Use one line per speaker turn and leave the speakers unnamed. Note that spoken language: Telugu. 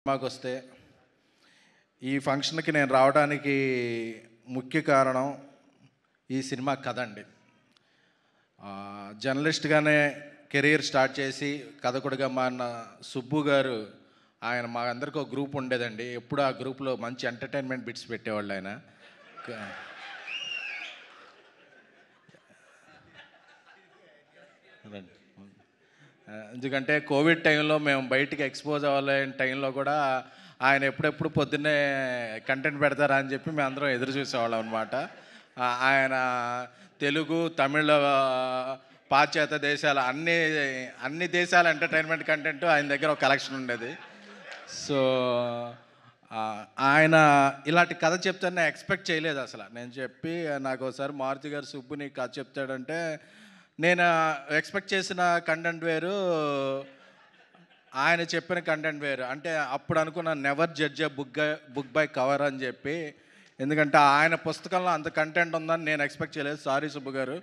సినిమాకొస్తే ఈ ఫంక్షన్కి నేను రావడానికి ముఖ్య కారణం ఈ సినిమా కథ అండి. జర్నలిస్ట్గానే కెరీర్ స్టార్ట్ చేసి కథకుడిగా మారిన సుబ్బు గారు, ఆయన మా అందరికీ ఒక గ్రూప్ ఉండేదండి. ఎప్పుడు ఆ గ్రూప్లో మంచి ఎంటర్టైన్మెంట్ బిట్స్ పెట్టేవాళ్ళు ఆయన. ఎందుకంటే కోవిడ్ టైంలో మేము బయటికి ఎక్స్పోజ్ అవ్వలేని టైంలో కూడా ఆయన ఎప్పుడెప్పుడు పొద్దున్నే కంటెంట్ పెడతారా అని చెప్పి మేము అందరం ఎదురు చూసేవాళ్ళం అనమాట. ఆయన తెలుగు, తమిళ, పాశ్చాత్య దేశాల అన్ని దేశాల ఎంటర్టైన్మెంట్ కంటెంట్ ఆయన దగ్గర ఒక కలెక్షన్ ఉండేది. సో ఆయన ఇలాంటి కథ చెప్తాను నేను ఎక్స్పెక్ట్ చేయలేదు అసలు. నేను చెప్పి నాకు ఒకసారి మారుతి గారు సుబ్బు నీకు కథ చెప్తాడంటే నేను ఎక్స్పెక్ట్ చేసిన కంటెంట్ వేరు, ఆయన చెప్పిన కంటెంట్ వేరు. అంటే అప్పుడు అనుకున్న never judge book by cover అని చెప్పి. ఎందుకంటే ఆయన పుస్తకంలో అంత కంటెంట్ ఉందని నేను ఎక్స్పెక్ట్ చేయలేదు. సారీ సుబ్బు గారు.